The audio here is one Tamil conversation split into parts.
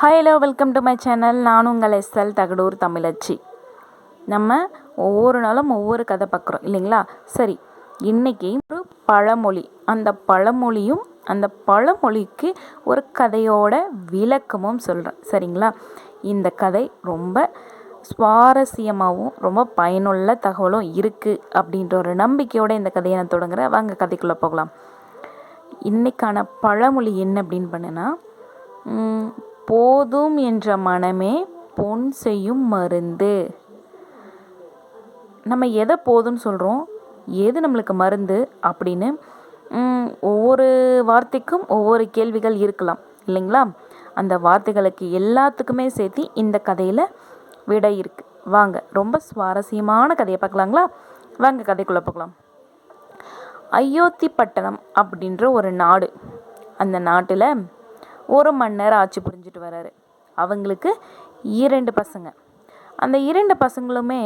Hello welcome to my channel. நான் உங்கள் எஸ்எல் தகடூர் தமிழச்சி. நம்ம ஒவ்வொரு நாளும் ஒவ்வொரு கதை பார்க்குறோம் இல்லைங்களா? சரி, இன்றைக்கி ஒரு பழமொழி, அந்த பழமொழியும் அந்த பழமொழிக்கு ஒரு கதையோட விளக்கமும் சொல்கிறேன். சரிங்களா? இந்த கதை ரொம்ப சுவாரஸ்யமாகவும் ரொம்ப பயனுள்ள தகவலும் இருக்குது அப்படின்ற ஒரு நம்பிக்கையோடு இந்த கதையை நான் தொடங்குறேன். வாங்க கதைக்குள்ளே போகலாம். இன்றைக்கான பழமொழி என்ன அப்படின்னு பண்ணேன்னா, போதும் என்ற மனமே பொன் செய்யும் மருந்து. நம்ம எதை போதும்னு சொல்கிறோம், எது நம்மளுக்கு மருந்து அப்படின்னு ஒவ்வொரு வார்த்தைக்கும் ஒவ்வொரு கேள்விகள் இருக்கலாம் இல்லைங்களா? அந்த வார்த்தைகளுக்கு எல்லாத்துக்குமே சேர்த்து இந்த கதையில் விடை இருக்குது. வாங்க, ரொம்ப சுவாரஸ்யமான கதையை பார்க்கலாங்களா? வாங்க கதைக்குள்ளே போகலாம். அயோத்தி பட்டணம் அப்படின்ற ஒரு நாடு. அந்த நாட்டில் ஒரு மன்னர் ஆட்சி புரிஞ்சிட்டு வராரு. அவங்களுக்கு 2 பசங்க. அந்த 2 பசங்களுமே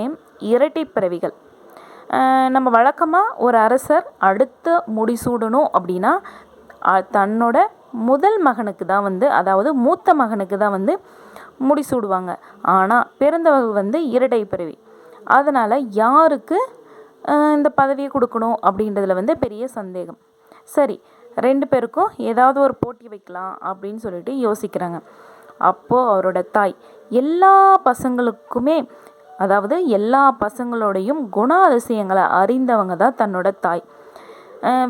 இரட்டை பிறவிகள். நம்ம வழக்கமாக ஒரு அரசர் அடுத்து முடிசூடணும் அப்படின்னா தன்னோட முதல் மகனுக்கு தான் அதாவது மூத்த மகனுக்கு தான் முடிசூடுவாங்க. ஆனால் பிறந்தவர்கள் இரட்டை பிறவி. அதனால் யாருக்கு இந்த பதவியை கொடுக்கணும் அப்படின்றதுல பெரிய சந்தேகம். சரி, 2 பேருக்கும் ஏதாவது ஒரு போட்டி வைக்கலாம் அப்படின்னு சொல்லிட்டு யோசிக்கிறாங்க. அப்போது அவரோட தாய் எல்லா பசங்களுக்குமே, அதாவது எல்லா பசங்களோடையும் குணாதிசயங்களை அறிந்தவங்க தான் தன்னோட தாய்.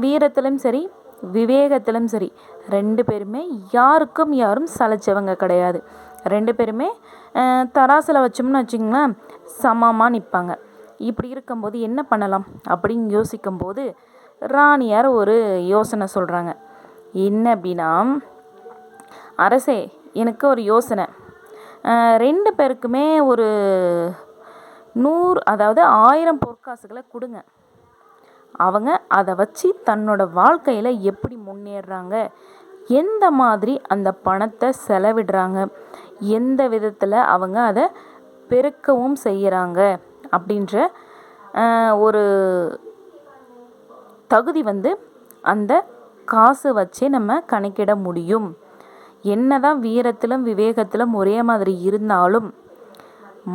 வீரத்திலும் சரி விவேகத்திலும் சரி 2 பேருமே யாரும் சளைச்சவங்க கிடையாது. 2 பேருமே தராசில் வச்சோம்னு வச்சிங்களேன் சமமாக நிற்பாங்க. இப்படி இருக்கும்போது என்ன பண்ணலாம் அப்படின்னு யோசிக்கும்போது ராணியார் ஒரு யோசனை சொல்கிறாங்க. என்ன அப்படின்னா, அரசே, எனக்கு ஒரு யோசனை. 2 பேருக்குமே ஒரு 100, அதாவது 1000 பொற்காசுகளை கொடுங்க. அவங்க அதை வச்சு தன்னோட வாழ்க்கையில் எப்படி முன்னேறுறாங்க, எந்த மாதிரி அந்த பணத்தை செலவிடுறாங்க, எந்த விதத்தில் அவங்க அதை பெருக்கவும் செய்கிறாங்க அப்படின்ற ஒரு தகுதி அந்த காசு வச்சே நம்ம கணக்கிட முடியும். என்னதான் வீரத்திலும் விவேகத்திலும் ஒரே மாதிரி இருந்தாலும்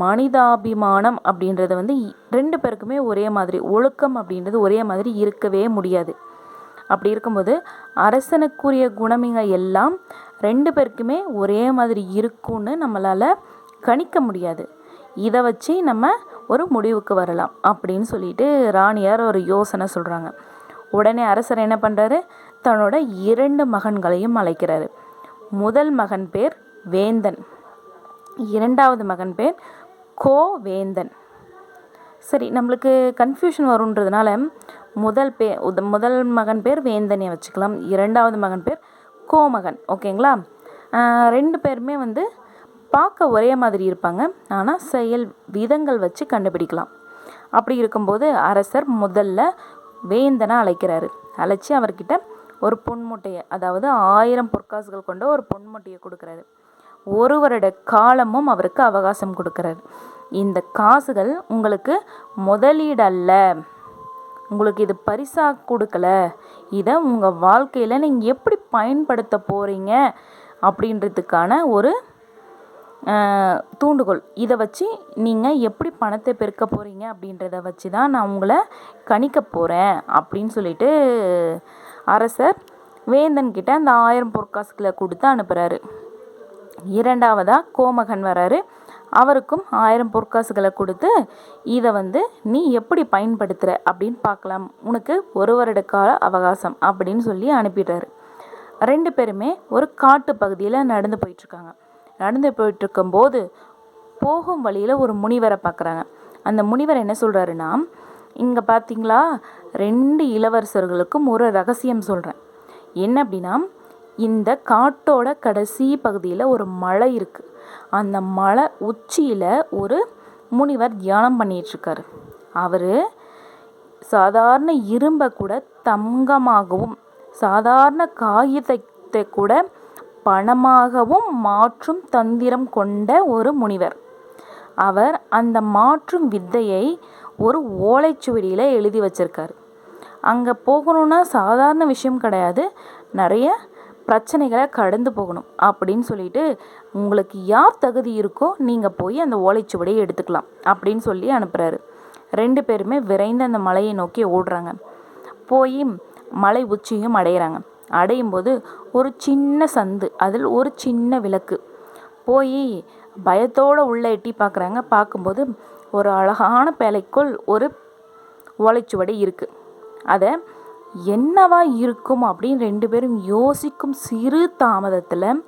மனிதாபிமானம் அப்படின்றது 2 பேருக்குமே ஒரே மாதிரி, ஒழுக்கம் அப்படின்றது ஒரே மாதிரி இருக்கவே முடியாது. அப்படி இருக்கும்போது அரசனுக்குரிய குணமிங்க எல்லாம் 2 பேருக்குமே ஒரே மாதிரி இருக்கும்னு நம்மளால் கணிக்க முடியாது. இதை வச்சு நம்ம ஒரு முடிவுக்கு வரலாம் அப்படின்னு சொல்லிட்டு ராணியார் ஒரு யோசனை சொல்கிறாங்க. உடனே அரசர் என்ன பண்ணுறாரு, தன்னோட 2 மகன்களையும் அழைக்கிறாரு. முதல் மகன் பேர் வேந்தன், 2வது மகன் பேர் கோவேந்தன். சரி, நம்மளுக்கு கன்ஃபியூஷன் வருன்றதுனால முதல் மகன் பேர் வேந்தனை வச்சுக்கலாம், 2வது மகன் பேர் கோமகன். ஓகேங்களா? 2 பேருமே பார்க்க ஒரே மாதிரி இருப்பாங்க, ஆனால் செயல் விதங்கள் வச்சு கண்டுபிடிக்கலாம். அப்படி இருக்கும்போது அரசர் முதல்ல வேந்தனை அழைக்கிறாரு. அழைச்சி அவர்கிட்ட ஒரு பொன்முட்டையை, அதாவது 1000 பொற்காசுகள் கொண்ட ஒரு பொன்முட்டையை கொடுக்குறாரு. 1 வருட காலமும் அவருக்கு அவகாசம் கொடுக்குறாரு. இந்த காசுகள் உங்களுக்கு முதலீடல்ல, உங்களுக்கு இது பரிசாக கொடுக்கல, இதை உங்கள் வாழ்க்கையில் நீங்கள் எப்படி பயன்படுத்த போகிறீங்க அப்படின்றதுக்கான ஒரு தூண்டுகோல். இதை வச்சு நீங்கள் எப்படி பணத்தை பெருக்க போகிறீங்க அப்படின்றத வச்சு தான் நான் உங்களை கணிக்க போகிறேன் அப்படின்னு சொல்லிட்டு அரசர் வேந்தன்கிட்ட அந்த 1000 பொற்காசுகளை கொடுத்து அனுப்புகிறாரு. 2வதாக கோமகன் வராரு. அவருக்கும் 1000 பொற்காசுகளை கொடுத்து இதை நீ எப்படி பயன்படுத்துகிற அப்படின்னு பார்க்கலாம், உனக்கு 1 வருட கால அவகாசம் அப்படின்னு சொல்லி அனுப்பிடுறாரு. 2 பேருமே ஒரு காட்டு பகுதியில் நடந்து போயிட்டுருக்கும்போது போகும் வழியில் ஒரு முனிவரை பார்க்குறாங்க. அந்த முனிவர் என்ன சொல்கிறாருன்னா, இங்கே பார்த்தீங்களா, 2 இளவரசர்களுக்கும் ஒரு ரகசியம் சொல்கிறேன். என்ன அப்படின்னா, இந்த காட்டோட கடைசி பகுதியில் ஒரு மலை இருக்குது. அந்த மலை உச்சியில் ஒரு முனிவர் தியானம் பண்ணிகிட்ருக்காரு. அவர் சாதாரண இரும்பை கூட தங்கமாகவும் சாதாரண காகிதத்தை கூட பணமாகவும் மாற்றும் தந்திரம் கொண்ட ஒரு முனிவர். அவர் அந்த மாற்றும் வித்தையை ஒரு ஓலைச்சுவடியில் எழுதி வச்சிருக்காரு. அங்கே போகணுன்னா சாதாரண விஷயம் கிடையாது. நிறைய பிரச்சனைகளை கடந்து போகணும் அப்படின்னு சொல்லிட்டு, உங்களுக்கு யார் தகுதி இருக்கோ நீங்கள் போய் அந்த ஓலைச்சுவடியை எடுத்துக்கலாம் அப்படின்னு சொல்லி அனுப்புகிறாரு. 2 பேருமே விரைந்து அந்த மலையை நோக்கி ஓடுறாங்க. போய் மலை உச்சியும் அடையிறாங்க. அடையும் போது ஒரு சின்ன சந்து, அதில் ஒரு சின்ன விளக்கு. போய் பயத்தோடு உள்ளே எட்டி பார்க்குறாங்க. பார்க்கும்போது ஒரு அழகான பேழைக்குள் ஒரு ஓலைச்சுவடி இருக்குது. அதை என்னவா இருக்கும் அப்படின்னு 2 பேரும் யோசிக்கும் சிறு தாமதத்தில்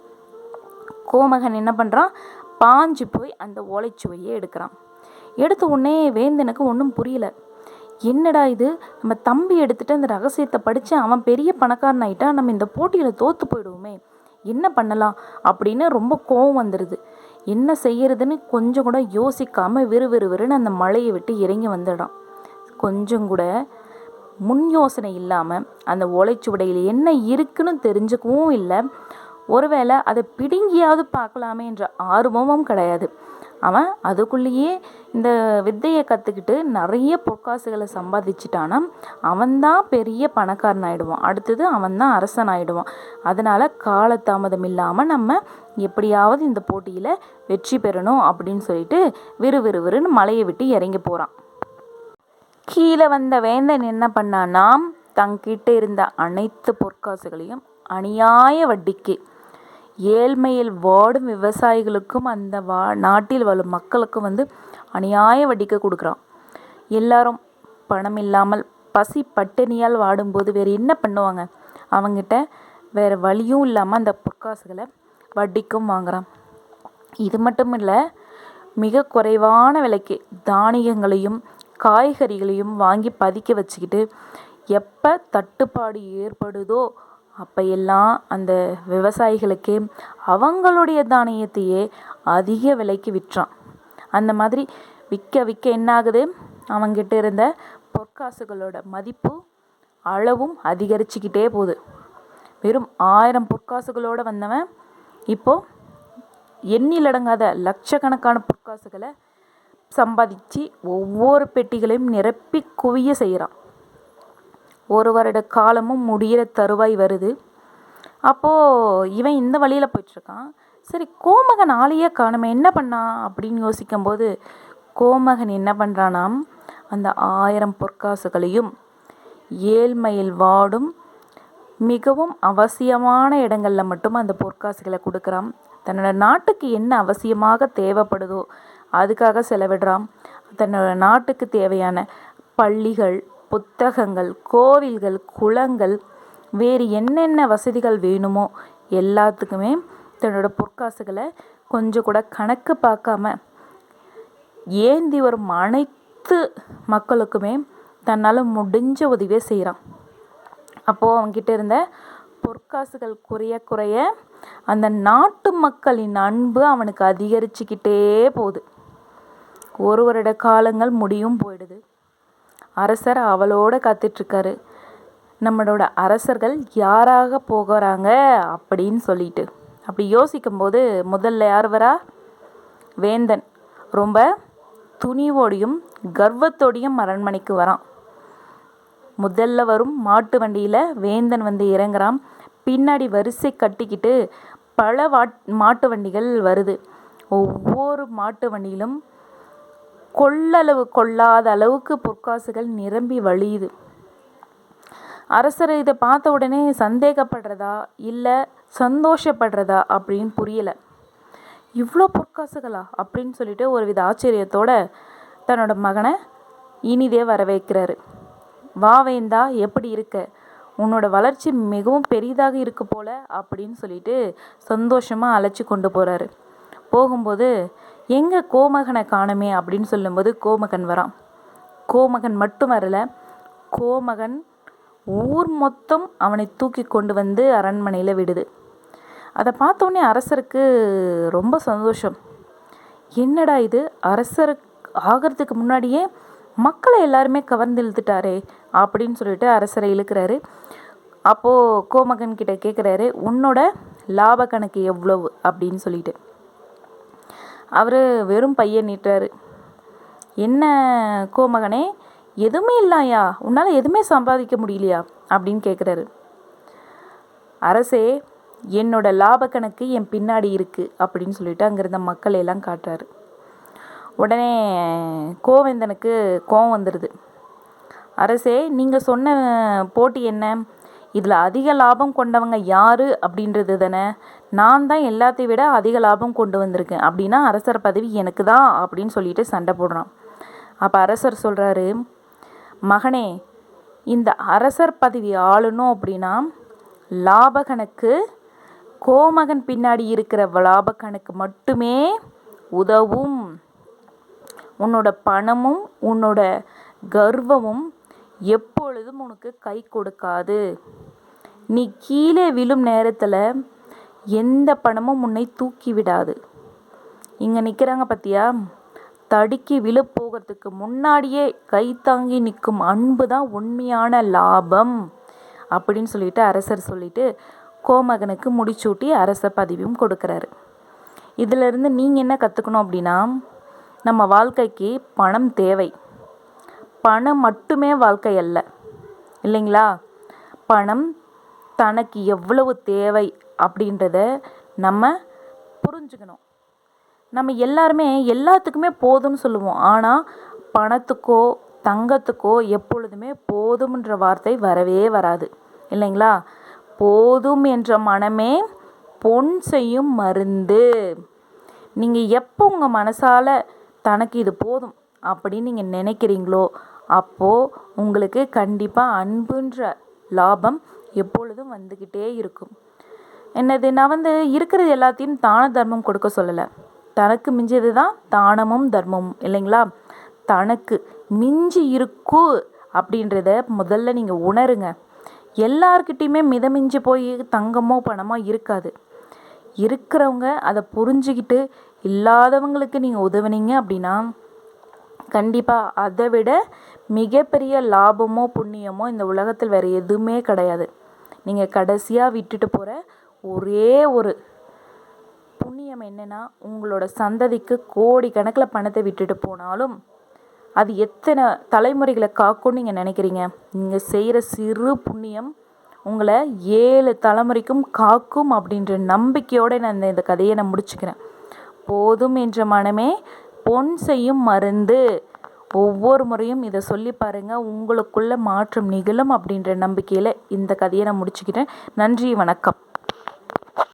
கோமகன் என்ன பண்ணுறான், பாஞ்சு போய் அந்த ஓலைச்சுவடியை எடுக்கிறான். எடுத்த உடனே வேந்தனுக்கு ஒன்றும் புரியல. என்னடா இது, நம்ம தம்பி எடுத்துகிட்டு அந்த ரகசியத்தை படித்து அவன் பெரிய பணக்காரன் ஆகிட்டா, நம்ம இந்த போட்டியில் தோற்று போயிடுவோமே, என்ன பண்ணலாம் அப்படின்னு ரொம்ப கோவம் வந்துடுது. என்ன செய்யறதுன்னு கொஞ்சம் கூட யோசிக்காமல் விறுவிறுன்னு அந்த மலையை விட்டு இறங்கி வந்துடான். கொஞ்சம் கூட முன் யோசனை இல்லாமல் அந்த ஓலைச்சுவடையில் என்ன இருக்குன்னு தெரிஞ்சுக்கவும் இல்லை. ஒருவேளை அதை பிடுங்கியாவது பார்க்கலாமே என்ற ஆர்வமும் கிடையாது. அவன் அதுக்குள்ளேயே இந்த வித்தையை கற்றுக்கிட்டு நிறைய பொற்காசுகளை சம்பாதிச்சிட்டானா அவன்தான் பெரிய பணக்காரன் ஆகிடுவான். அடுத்தது அவன்தான் அரசன் ஆகிடுவான். அதனால் காலதாமதம் இல்லாமல் நம்ம எப்படியாவது இந்த போட்டியில் வெற்றி பெறணும் அப்படின்னு சொல்லிட்டு விறுவிறுன்னு மலையை விட்டு இறங்கி போகிறான். கீழே வந்த வேந்தன் என்ன பண்ணான்னா, தங்கிட்ட இருந்த அனைத்து பொற்காசுகளையும் அநியாய வட்டிக்கு ஏழ்மையில் வாடும் விவசாயிகளுக்கும் அந்த நாட்டில் வாழும் மக்களுக்கும் அநியாய வட்டிக்கு கொடுக்குறான். எல்லாரும் பணம் இல்லாமல் பசி பட்டினியால் வாடும்போது வேறு என்ன பண்ணுவாங்க? அவங்ககிட்ட வேறு வழியும் இல்லாமல் அந்த பொற்காசுகளை வட்டிக்கும் வாங்குறான். இது மட்டும் இல்லை, மிக குறைவான விலைக்கு தானியங்களையும் காய்கறிகளையும் வாங்கி பதுக்கி வச்சுக்கிட்டு எப்போ தட்டுப்பாடு ஏற்படுதோ அப்போ எல்லாம் அந்த விவசாயிகளுக்கு அவங்களுடைய தானியத்தையே அதிக விலைக்கு விற்றான். அந்த மாதிரி விற்க என்ன ஆகுது, அவங்கிட்ட இருந்த பொற்காசுகளோட மதிப்பு அளவும் அதிகரிச்சுக்கிட்டே போகுது. வெறும் 1000 பொற்காசுகளோடு வந்தவன் இப்போது எண்ணிலடங்காத லட்சக்கணக்கான பொற்காசுகளை சம்பாதிச்சு ஒவ்வொரு பெட்டிகளையும் நிரப்பி குவிய செய்கிறான். 1 வருட காலமும் முடிகிற தருவாய் வருது. அப்போது இவன் இந்த வழியில் போயிட்டுருக்கான். சரி, கோமகன் ஆளையே காணுமே, என்ன பண்ணான் அப்படின்னு யோசிக்கும்போது கோமகன் என்ன பண்ணுறானாம், அந்த 1000 பொற்காசுகளையும் ஏழ்மையில் வாடும் மிகவும் அவசியமான இடங்களில் மட்டும் அந்த பொற்காசுகளை கொடுக்குறான். தன்னோட நாட்டுக்கு என்ன அவசியமாக தேவைப்படுதோ அதுக்காக செலவிடுறான். தன்னோட நாட்டுக்கு தேவையான பள்ளிகள், புத்தகங்கள், கோவில்கள், குளங்கள், வேறு என்னென்ன வசதிகள் வேணுமோ எல்லாத்துக்குமே தன்னோட பொற்காசுகளை கொஞ்சம் கூட கணக்கு பார்க்காம ஏந்தி வரும் அனைத்து மக்களுக்குமே தன்னால் முடிஞ்ச உதவியை செய்கிறான். அப்போது அவங்ககிட்ட இருந்த பொற்காசுகள் குறைய அந்த நாட்டு மக்களின் அன்பு அவனுக்கு அதிகரிச்சுக்கிட்டே போகுது. 1 வருட காலங்கள் முடியும் போயிடுது. அரசர் அவளோட காத்துட்ருக்காரு, நம்மளோட அரசர்கள் யாராக போகிறாங்க அப்படின்னு சொல்லிட்டு. அப்படி யோசிக்கும்போது முதல்ல யார் வரா? வேந்தன். ரொம்ப துணிவோடையும் கர்வத்தோடையும் அரண்மனைக்கு வரான். முதல்ல வரும் மாட்டு வண்டியில் வேந்தன் இறங்குறான். பின்னாடி வரிசை கட்டிக்கிட்டு பல மாட்டு வண்டிகள் வருது. ஒவ்வொரு மாட்டு வண்டியிலும் கொள்ளாத அளவுக்கு பொற்காசுகள் நிரம்பி வழியுது. அரசர் இதை பார்த்த உடனே சந்தேகப்படுறதா இல்லை சந்தோஷப்படுறதா அப்படின்னு புரியலை. இவ்வளோ பொற்காசுகளா அப்படின்னு சொல்லிட்டு ஒரு வித ஆச்சரியத்தோட தன்னோட மகனை இனிதே வரவேற்கிறாரு. வா வேந்தா, எப்படி இருக்க? உன்னோட வளர்ச்சி மிகவும் பெரிதாக இருக்கு போல அப்படின்னு சொல்லிட்டு சந்தோஷமாக அழைச்சி கொண்டு போகிறாரு. போகும்போது எங்கே கோமகனை காணுமே அப்படின்னு சொல்லும்போது கோமகன் வரான். கோமகன் மட்டும் வரல, கோமகன் ஊர் மொத்தம் அவனை தூக்கி கொண்டு அரண்மனையில் விடுது. அதை பார்த்தோன்னே அரசருக்கு ரொம்ப சந்தோஷம். என்னடா இது, அரசர் ஆகிறதுக்கு முன்னாடியே மக்களை எல்லாருமே கவர்ந்து இழுத்துட்டாரே அப்படின்னு சொல்லிட்டு அரசரை இழுக்கிறாரு. அப்போது கோமகன் கிட்ட கேட்குறாரு, உன்னோட லாப கணக்கு எவ்வளவு அப்படின்னு சொல்லிட்டு. அவர் வெறும் பையன் நீட்டுறாரு. என்ன கோமகனே, எதுவுமே இல்லையா, உன்னால் எதுவுமே சம்பாதிக்க முடியலையா அப்படின்னு கேட்குறாரு. அரசே, என்னோட லாப கணக்கு என் பின்னாடி இருக்குது அப்படின்னு சொல்லிட்டு அங்கே இருந்த மக்களை எல்லாம் காட்டுறாரு. உடனே கோவேந்தனுக்கு கோவம் வந்துடுது. அரசே, நீங்கள் சொன்ன போட்டி என்ன? இதில் அதிக லாபம் கொண்டவங்க யார் அப்படின்றது தானே. நான் தான் எல்லாத்தையும் விட அதிக லாபம் கொண்டு வந்திருக்கேன், அப்படின்னா அரசர் பதவி எனக்கு தான் அப்படின்னு சொல்லிட்டு சண்டை போடுறான். அப்போ அரசர் சொல்கிறாரு, மகனே, இந்த அரசர் பதவி ஆளணும் அப்படின்னா லாப கணக்கு கோமகன் பின்னாடி இருக்கிற லாப கணக்கு மட்டுமே உதவும். உன்னோட பணமும் உன்னோட கர்வமும் எப்பொழுதும் உனக்கு கை கொடுக்காது. நீ கீழே விழும் நேரத்தில் எந்த பணமும் உன்னை தூக்கி விடாது. இங்கே நிற்கிறாங்க பார்த்தியா, தடுக்கி விழப்போகிறதுக்கு முன்னாடியே கை தாங்கி நிற்கும் அன்பு தான் உண்மையான லாபம் அப்படின்னு சொல்லிட்டு அரசர் சொல்லிட்டு கோமகனுக்கு முடிச்சூட்டி அரச பதவியும் கொடுக்குறாரு. இதிலிருந்து நீங்கள் என்ன கற்றுக்கணும் அப்படின்னா, நம்ம வாழ்க்கைக்கு பணம் தேவை. பணம் மட்டுமே வாழ்க்கை அல்ல, இல்லைங்களா? பணம் தனக்கு எவ்வளவு தேவை அப்படின்றத நம்ம புரிஞ்சுக்கணும். நம்ம எல்லாருமே எல்லாத்துக்குமே போதும்னு சொல்லுவோம். ஆனால் பணத்துக்கோ தங்கத்துக்கோ எப்பொழுதுமே போதும்ன்ற வார்த்தை வரவே வராது, இல்லைங்களா? போதும் என்ற மனமே பொன் செய்யும் மருந்து. நீங்கள் எப்போ உங்கள் மனசால் தனக்கு இது போதும் அப்படின்னு நீங்கள் நினைக்கிறீங்களோ அப்போது உங்களுக்கு கண்டிப்பாக அன்புன்ற லாபம் எப்பொழுதும் வந்துக்கிட்டே இருக்கும். என்னது, நான் இருக்கிறது எல்லாத்தையும் தான தர்மம் கொடுக்க சொல்லலை. தனக்கு மிஞ்சது தான் தானமும் தர்மமும், இல்லைங்களா? தனக்கு மிஞ்சி இருக்கு அப்படின்றத முதல்ல நீங்கள் உணருங்க. எல்லார்கிட்டையுமே மிதமிஞ்சி போய் தங்கமோ பணமோ இருக்காது. இருக்கிறவங்க அதை புரிஞ்சுக்கிட்டு இல்லாதவங்களுக்கு நீங்கள் உதவுனீங்க அப்படின்னா கண்டிப்பாக அதை விட மிகப்பெரிய லாபமோ புண்ணியமோ இந்த உலகத்தில் வேறு எதுவுமே கிடையாது. நீங்கள் கடைசியாக விட்டுட்டு போகிற ஒரே ஒரு புண்ணியம் என்னென்னா, உங்களோட சந்ததிக்கு கோடிக்கணக்கில் பணத்தை விட்டுட்டு போனாலும் அது எத்தனை தலைமுறைகளை காக்கும்னு நீங்கள் நினைக்கிறீங்க? நீங்கள் செய்கிற சிறு புண்ணியம் உங்களை 7 தலைமுறைக்கும் காக்கும் அப்படின்ற நம்பிக்கையோடு நான் இந்த கதையை நான் முடிச்சுக்கிறேன். போதும் என்ற மனமே பொன் செய்யும் மருந்து. ஒவ்வொரு முறையும் இதை சொல்லி பாருங்கள், உங்களுக்குள்ள மாற்றம் நிகழும் அப்படின்ற நம்பிக்கையில் இந்த கதையை நான் முடிச்சுக்கிறேன். நன்றி, வணக்கம்.